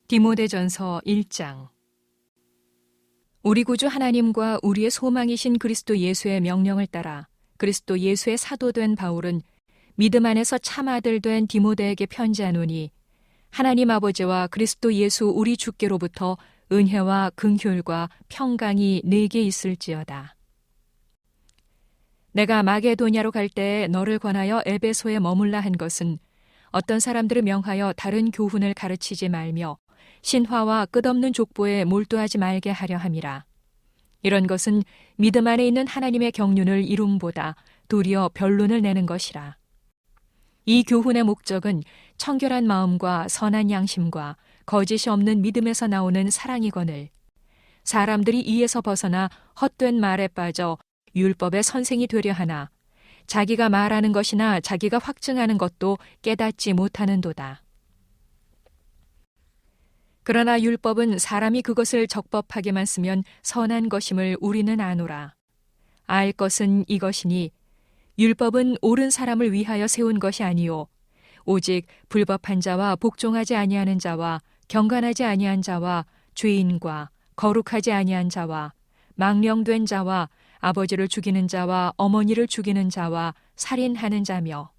디모데전서 1장. 우리 구주 하나님과 우리의 소망이신 그리스도 예수의 명령을 따라 그리스도 예수의 사도된 바울은 믿음 안에서 참 아들 된 디모데에게 편지하노니, 하나님 아버지와 그리스도 예수 우리 주께로부터 은혜와 긍휼과 평강이 네게 있을지어다. 내가 마게도냐로 갈 때에 너를 권하여 에베소에 머물라 한 것은 어떤 사람들을 명하여 다른 교훈을 가르치지 말며 신화와 끝없는 족보에 몰두하지 말게 하려 함이라. 이런 것은 믿음 안에 있는 하나님의 경륜을 이룸보다 도리어 변론을 내는 것이라. 이 교훈의 목적은 청결한 마음과 선한 양심과 거짓이 없는 믿음에서 나오는 사랑이거늘, 사람들이 이에서 벗어나 헛된 말에 빠져 율법의 선생이 되려 하나 자기가 말하는 것이나 자기가 확증하는 것도 깨닫지 못하는도다. 그러나 율법은 사람이 그것을 적법하게만 쓰면 선한 것임을 우리는 아노라. 알 것은 이것이니, 율법은 옳은 사람을 위하여 세운 것이 아니요 오직 불법한 자와 복종하지 아니하는 자와 경건하지 아니한 자와 죄인과 거룩하지 아니한 자와 망령된 자와 아버지를 죽이는 자와 어머니를 죽이는 자와 살인하는 자며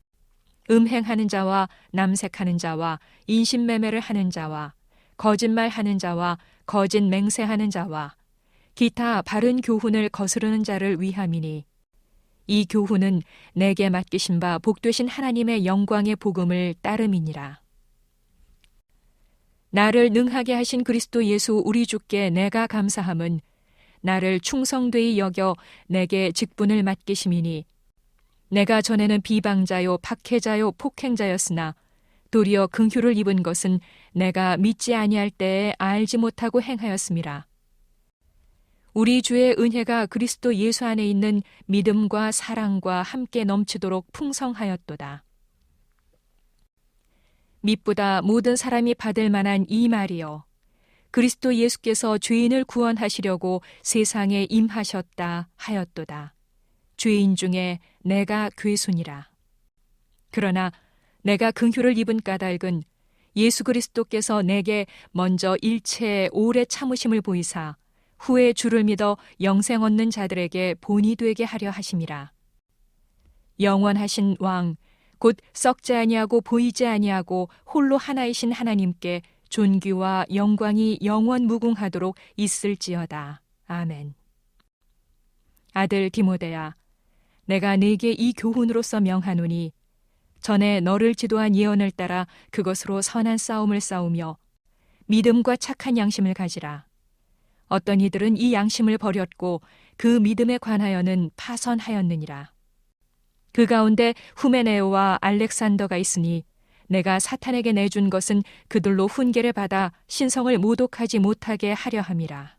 음행하는 자와 남색하는 자와 인신매매를 하는 자와 거짓말하는 자와 거짓 맹세하는 자와 기타 바른 교훈을 거스르는 자를 위함이니, 이 교훈은 내게 맡기신 바 복되신 하나님의 영광의 복음을 따름이니라. 나를 능하게 하신 그리스도 예수 우리 주께 내가 감사함은 나를 충성되이 여겨 내게 직분을 맡기심이니, 내가 전에는 비방자요 박해자요 폭행자였으나 도리어 긍휼을 입은 것은 내가 믿지 아니할 때에 알지 못하고 행하였음이라. 우리 주의 은혜가 그리스도 예수 안에 있는 믿음과 사랑과 함께 넘치도록 풍성하였도다. mit보다 모든 사람이 받을 만한 이 말이여, 그리스도 예수께서 죄인을 구원하시려고 세상에 임하셨다 하였도다. 죄인 중에 내가 괴순이라. 그러나 내가 긍휼을 입은 까닭은 예수 그리스도께서 내게 먼저 일체의 오래 참으심을 보이사 후에 주를 믿어 영생 얻는 자들에게 본이 되게 하려 하심이라. 영원하신 왕 곧 썩지 아니하고 보이지 아니하고 홀로 하나이신 하나님께 존귀와 영광이 영원 무궁하도록 있을지어다. 아멘. 아들 디모데야, 내가 네게 이 교훈으로서 명하노니, 전에 너를 지도한 예언을 따라 그것으로 선한 싸움을 싸우며 믿음과 착한 양심을 가지라. 어떤 이들은 이 양심을 버렸고 그 믿음에 관하여는 파선하였느니라. 그 가운데 후메네오와 알렉산더가 있으니 내가 사탄에게 내준 것은 그들로 훈계를 받아 신성을 모독하지 못하게 하려 함이라.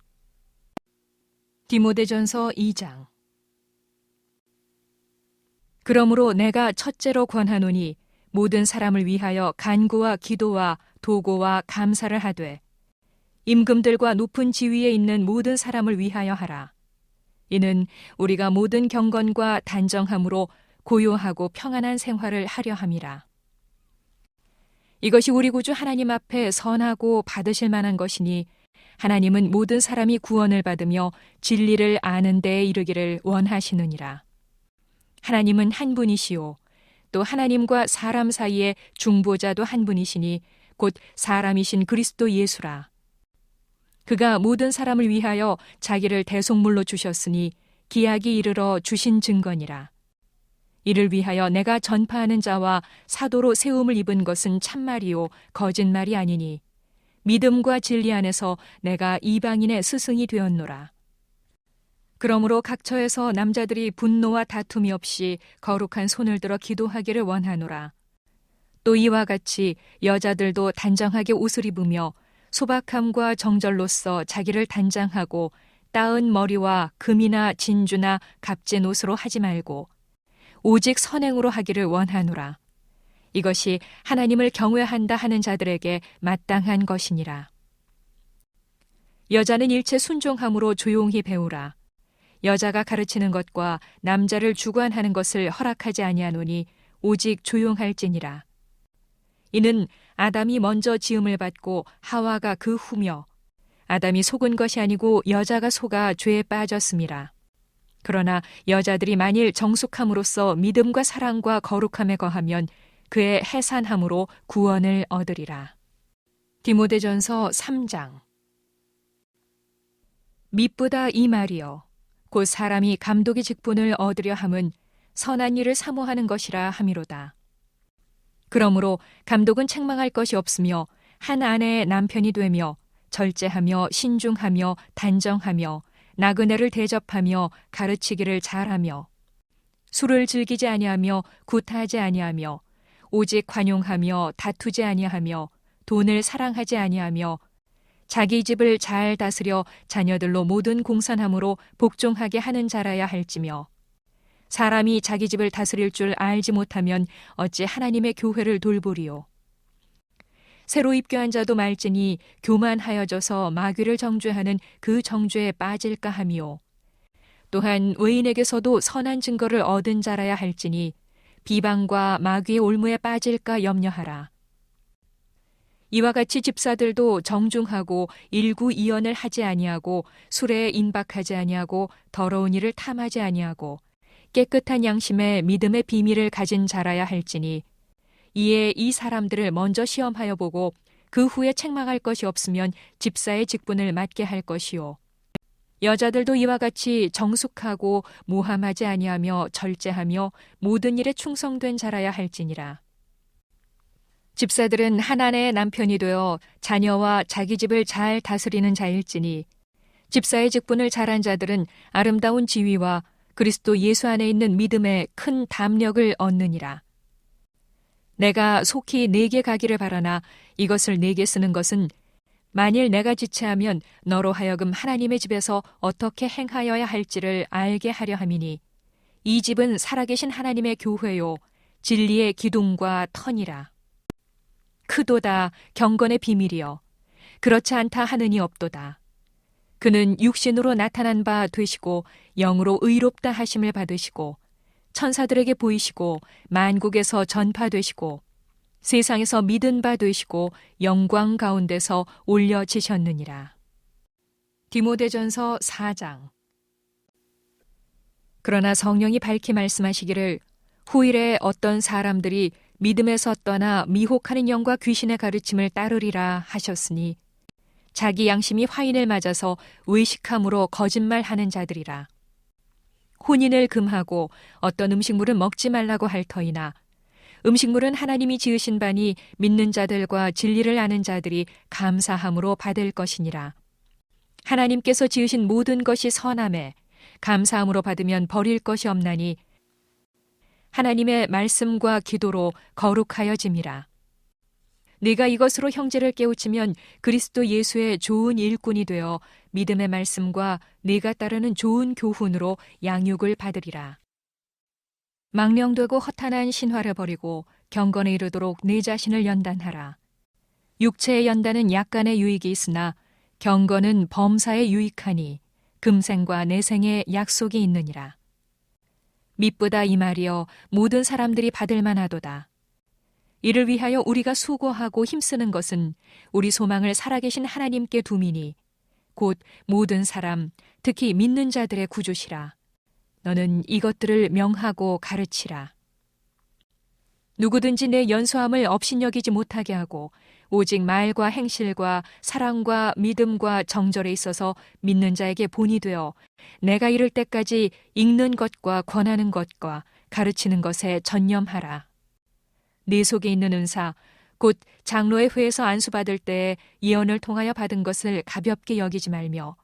디모데전서 2장. 그러므로 내가 첫째로 권하노니, 모든 사람을 위하여 간구와 기도와 도고와 감사를 하되 임금들과 높은 지위에 있는 모든 사람을 위하여 하라. 이는 우리가 모든 경건과 단정함으로 고요하고 평안한 생활을 하려 함이라. 이것이 우리 구주 하나님 앞에 선하고 받으실 만한 것이니, 하나님은 모든 사람이 구원을 받으며 진리를 아는 데에 이르기를 원하시느니라. 하나님은 한 분이시요 또 하나님과 사람 사이에 중보자도 한 분이시니 곧 사람이신 그리스도 예수라. 그가 모든 사람을 위하여 자기를 대속물로 주셨으니 기약이 이르러 주신 증거니라. 이를 위하여 내가 전파하는 자와 사도로 세움을 입은 것은 참말이요 거짓말이 아니니, 믿음과 진리 안에서 내가 이방인의 스승이 되었노라. 그러므로 각처에서 남자들이 분노와 다툼이 없이 거룩한 손을 들어 기도하기를 원하노라. 또 이와 같이 여자들도 단정하게 옷을 입으며 소박함과 정절로써 자기를 단장하고 따은 머리와 금이나 진주나 값진 옷으로 하지 말고 오직 선행으로 하기를 원하노라. 이것이 하나님을 경외한다 하는 자들에게 마땅한 것이니라. 여자는 일체 순종함으로 조용히 배우라. 여자가 가르치는 것과 남자를 주관하는 것을 허락하지 아니하노니 오직 조용할지니라. 이는 아담이 먼저 지음을 받고 하와가 그 후며 아담이 속은 것이 아니고 여자가 속아 죄에 빠졌음이라. 그러나 여자들이 만일 정숙함으로써 믿음과 사랑과 거룩함에 거하면 그의 해산함으로 구원을 얻으리라. 디모데전서 3장. 미쁘다 이 말이여 곧 사람이 감독의 직분을 얻으려 함은 선한 일을 사모하는 것이라 함이로다. 그러므로 감독은 책망할 것이 없으며 한 아내의 남편이 되며 절제하며 신중하며 단정하며 나그네를 대접하며 가르치기를 잘하며 술을 즐기지 아니하며 구타하지 아니하며 오직 관용하며 다투지 아니하며 돈을 사랑하지 아니하며 자기 집을 잘 다스려 자녀들로 모든 공선함으로 복종하게 하는 자라야 할지며 사람이 자기 집을 다스릴 줄 알지 못하면 어찌 하나님의 교회를 돌보리요. 새로 입교한 자도 말지니 교만하여져서 마귀를 정죄하는 그 정죄에 빠질까 하미요. 또한 외인에게서도 선한 증거를 얻은 자라야 할지니 비방과 마귀의 올무에 빠질까 염려하라. 이와 같이 집사들도 정중하고 일구이연을 하지 아니하고 술에 인박하지 아니하고 더러운 일을 탐하지 아니하고 깨끗한 양심에 믿음의 비밀을 가진 자라야 할지니 이에 이 사람들을 먼저 시험하여 보고 그 후에 책망할 것이 없으면 집사의 직분을 맡게 할 것이요. 여자들도 이와 같이 정숙하고 모함하지 아니하며 절제하며 모든 일에 충성된 자라야 할지니라. 집사들은 한 아내의 남편이 되어 자녀와 자기 집을 잘 다스리는 자일지니 집사의 직분을 잘한 자들은 아름다운 지위와 그리스도 예수 안에 있는 믿음에 큰 담력을 얻느니라. 내가 속히 네게 가기를 바라나 이것을 네게 쓰는 것은 만일 내가 지체하면 너로 하여금 하나님의 집에서 어떻게 행하여야 할지를 알게 하려 함이니 이 집은 살아계신 하나님의 교회요 진리의 기둥과 터니라. 크도다 경건의 비밀이여 그렇지 않다 하느니 없도다. 그는 육신으로 나타난 바 되시고 영으로 의롭다 하심을 받으시고 천사들에게 보이시고 만국에서 전파되시고 세상에서 믿은 바 되시고 영광 가운데서 올려지셨느니라. 디모데전서 4장. 그러나 성령이 밝히 말씀하시기를 후일에 어떤 사람들이 믿음에서 떠나 미혹하는 영과 귀신의 가르침을 따르리라 하셨으니 자기 양심이 화인을 맞아서 외식함으로 거짓말하는 자들이라. 혼인을 금하고 어떤 음식물은 먹지 말라고 할 터이나 음식물은 하나님이 지으신 바니 믿는 자들과 진리를 아는 자들이 감사함으로 받을 것이니라. 하나님께서 지으신 모든 것이 선함에 감사함으로 받으면 버릴 것이 없나니 하나님의 말씀과 기도로 거룩하여짐이라. 네가 이것으로 형제를 깨우치면 그리스도 예수의 좋은 일꾼이 되어 믿음의 말씀과 네가 따르는 좋은 교훈으로 양육을 받으리라. 망령되고 허탄한 신화를 버리고 경건에 이르도록 네 자신을 연단하라. 육체의 연단은 약간의 유익이 있으나 경건은 범사에 유익하니 금생과 내생에 약속이 있느니라. 미쁘다 이 말이여 모든 사람들이 받을 만하도다. 이를 위하여 우리가 수고하고 힘쓰는 것은 우리 소망을 살아계신 하나님께 두미니 곧 모든 사람 특히 믿는 자들의 구주시라. 너는 이것들을 명하고 가르치라. 누구든지 내 연소함을 업신여기지 못하게 하고 오직 말과 행실과 사랑과 믿음과 정절에 있어서 믿는 자에게 본이 되어 내가 이를 때까지 읽는 것과 권하는 것과 가르치는 것에 전념하라. 네 속에 있는 은사 곧 장로의 회에서 안수받을 때에 예언을 통하여 받은 것을 가볍게 여기지 말며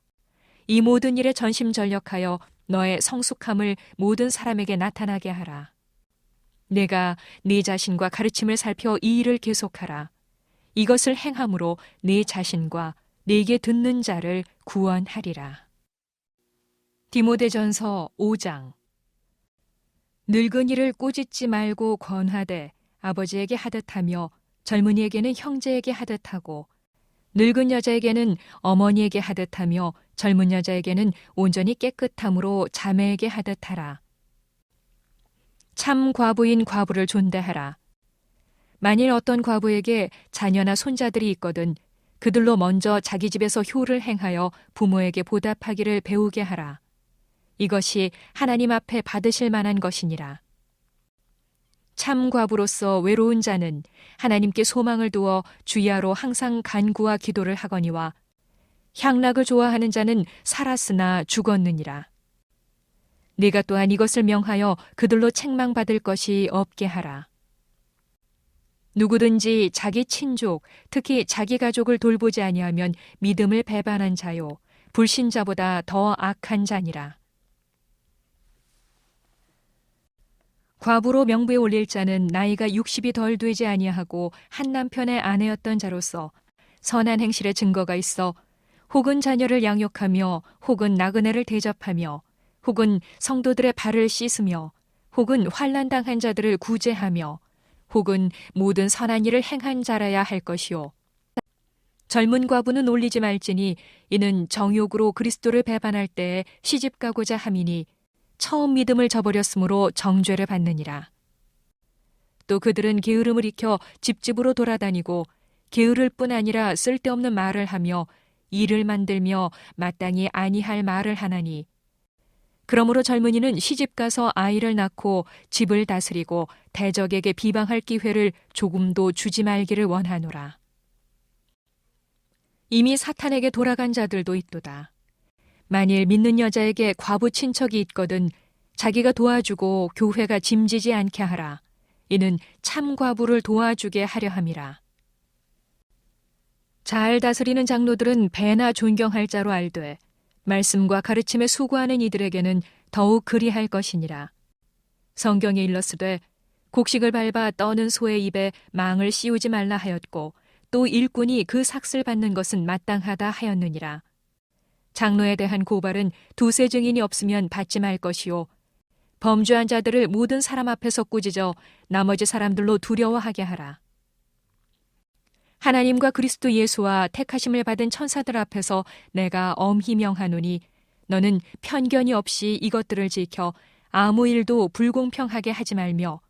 이 모든 일에 전심전력하여 너의 성숙함을 모든 사람에게 나타나게 하라. 내가 네 자신과 가르침을 살펴 이 일을 계속하라. 이것을 행함으로 네 자신과 네게 듣는 자를 구원하리라. 디모데전서 5장. 늙은이를 꾸짖지 말고 권하되 아버지에게 하듯하며 젊은이에게는 형제에게 하듯하고 늙은 여자에게는 어머니에게 하듯하며 젊은 여자에게는 온전히 깨끗함으로 자매에게 하듯하라. 참 과부인 과부를 존대하라. 만일 어떤 과부에게 자녀나 손자들이 있거든 그들로 먼저 자기 집에서 효를 행하여 부모에게 보답하기를 배우게 하라. 이것이 하나님 앞에 받으실 만한 것이니라. 참 과부로서 외로운 자는 하나님께 소망을 두어 주야로 항상 간구와 기도를 하거니와 향락을 좋아하는 자는 살았으나 죽었느니라. 네가 또한 이것을 명하여 그들로 책망받을 것이 없게 하라. 누구든지 자기 친족, 특히 자기 가족을 돌보지 아니하면 믿음을 배반한 자요, 불신자보다 더 악한 자니라. 과부로 명부에 올릴 자는 나이가 60이 덜 되지 아니하고 한 남편의 아내였던 자로서 선한 행실의 증거가 있어 혹은 자녀를 양육하며 혹은 나그네를 대접하며 혹은 성도들의 발을 씻으며 혹은 환난 당한 자들을 구제하며 혹은 모든 선한 일을 행한 자라야 할 것이요. 젊은 과부는 올리지 말지니 이는 정욕으로 그리스도를 배반할 때에 시집가고자 함이니 처음 믿음을 저버렸으므로 정죄를 받느니라. 또 그들은 게으름을 익혀 집집으로 돌아다니고 게으를 뿐 아니라 쓸데없는 말을 하며 일을 만들며 마땅히 아니할 말을 하나니 그러므로 젊은이는 시집가서 아이를 낳고 집을 다스리고 대적에게 비방할 기회를 조금도 주지 말기를 원하노라. 이미 사탄에게 돌아간 자들도 있도다. 만일 믿는 여자에게 과부 친척이 있거든 자기가 도와주고 교회가 짐지지 않게 하라. 이는 참 과부를 도와주게 하려 함이라. 잘 다스리는 장로들은 배나 존경할 자로 알되 말씀과 가르침에 수고하는 이들에게는 더욱 그리할 것이니라. 성경에 일렀으되 곡식을 밟아 떠는 소의 입에 망을 씌우지 말라 하였고 또 일꾼이 그 삭슬 받는 것은 마땅하다 하였느니라. 장로에 대한 고발은 두세 증인이 없으면 받지 말 것이요 범죄한 자들을 모든 사람 앞에서 꾸짖어 나머지 사람들로 두려워하게 하라. 하나님과 그리스도 예수와 택하심을 받은 천사들 앞에서 내가 엄히 명하노니 너는 편견이 없이 이것들을 지켜 아무 일도 불공평하게 하지 말며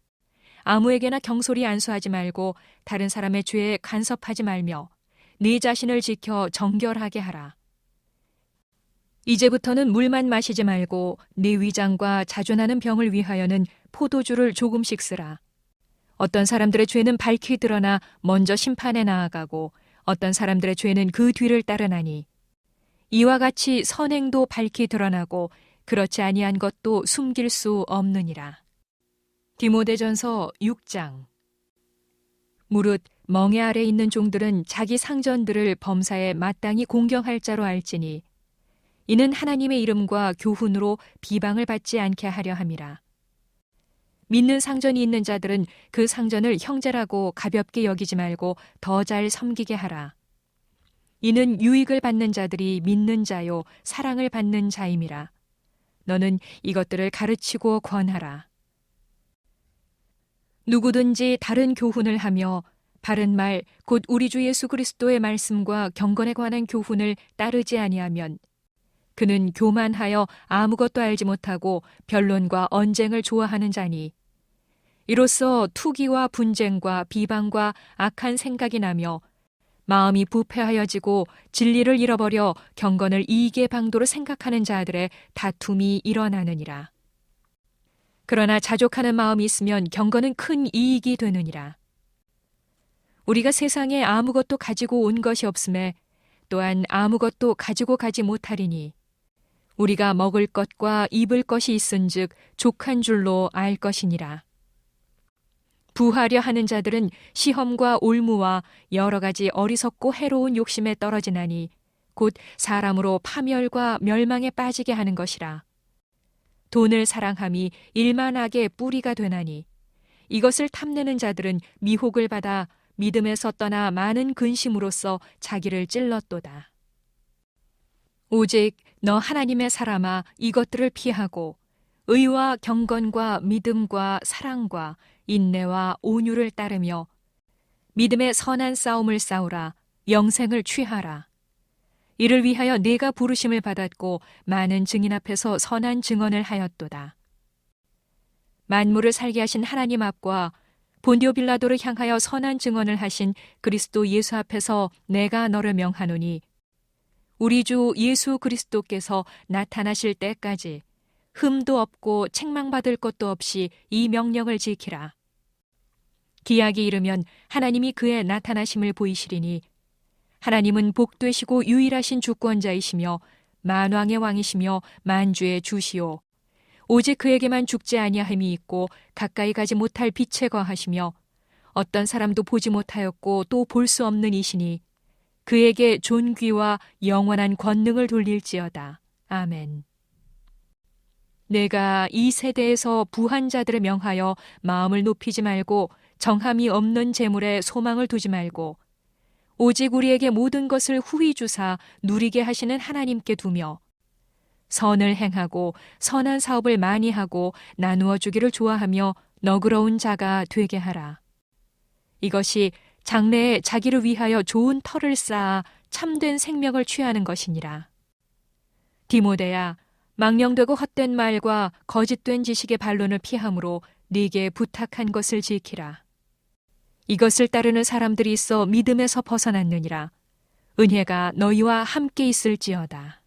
아무에게나 경솔히 안수하지 말고 다른 사람의 죄에 간섭하지 말며 네 자신을 지켜 정결하게 하라. 이제부터는 물만 마시지 말고 네 위장과 자존하는 병을 위하여는 포도주를 조금씩 쓰라. 어떤 사람들의 죄는 밝히 드러나 먼저 심판에 나아가고 어떤 사람들의 죄는 그 뒤를 따르나니 이와 같이 선행도 밝히 드러나고 그렇지 아니한 것도 숨길 수 없느니라. 디모데전서 6장. 무릇 멍에 아래 있는 종들은 자기 상전들을 범사에 마땅히 공경할 자로 알지니 이는 하나님의 이름과 교훈으로 비방을 받지 않게 하려 함이라. 믿는 상전이 있는 자들은 그 상전을 형제라고 가볍게 여기지 말고 더 잘 섬기게 하라. 이는 유익을 받는 자들이 믿는 자요 사랑을 받는 자임이라. 너는 이것들을 가르치고 권하라. 누구든지 다른 교훈을 하며 바른 말 곧 우리 주 예수 그리스도의 말씀과 경건에 관한 교훈을 따르지 아니하면 그는 교만하여 아무것도 알지 못하고 변론과 언쟁을 좋아하는 자니 이로써 투기와 분쟁과 비방과 악한 생각이 나며 마음이 부패하여지고 진리를 잃어버려 경건을 이익의 방도로 생각하는 자들의 다툼이 일어나느니라. 그러나 자족하는 마음이 있으면 경건은 큰 이익이 되느니라. 우리가 세상에 아무것도 가지고 온 것이 없음에 또한 아무것도 가지고 가지 못하리니 우리가 먹을 것과 입을 것이 있은즉 족한 줄로 알 것이니라. 부하려 하는 자들은 시험과 올무와 여러 가지 어리석고 해로운 욕심에 떨어지나니 곧 사람으로 파멸과 멸망에 빠지게 하는 것이라. 돈을 사랑함이 일만하게 뿌리가 되나니 이것을 탐내는 자들은 미혹을 받아 믿음에서 떠나 많은 근심으로써 자기를 찔렀도다. 오직 너 하나님의 사람아 이것들을 피하고 의와 경건과 믿음과 사랑과 인내와 온유를 따르며 믿음의 선한 싸움을 싸우라. 영생을 취하라. 이를 위하여 네가 부르심을 받았고 많은 증인 앞에서 선한 증언을 하였도다. 만물을 살게 하신 하나님 앞과 본디오 빌라도를 향하여 선한 증언을 하신 그리스도 예수 앞에서 내가 너를 명하노니 우리 주 예수 그리스도께서 나타나실 때까지 흠도 없고 책망받을 것도 없이 이 명령을 지키라. 기약이 이르면 하나님이 그의 나타나심을 보이시리니 하나님은 복되시고 유일하신 주권자이시며 만왕의 왕이시며 만주의 주시오. 오직 그에게만 죽지 아니함이 있고 가까이 가지 못할 빛에 거하시며 어떤 사람도 보지 못하였고 또 볼 수 없는 이시니 그에게 존귀와 영원한 권능을 돌릴지어다. 아멘. 내가 이 세대에서 부한 자들을 명하여 마음을 높이지 말고 정함이 없는 재물에 소망을 두지 말고 오직 우리에게 모든 것을 후히 주사 누리게 하시는 하나님께 두며 선을 행하고 선한 사업을 많이 하고 나누어 주기를 좋아하며 너그러운 자가 되게 하라. 이것이 장래에 자기를 위하여 좋은 터를 쌓아 참된 생명을 취하는 것이니라. 디모데야, 망령되고 헛된 말과 거짓된 지식의 반론을 피함으로 네게 부탁한 것을 지키라. 이것을 따르는 사람들이 있어 믿음에서 벗어났느니라. 은혜가 너희와 함께 있을지어다.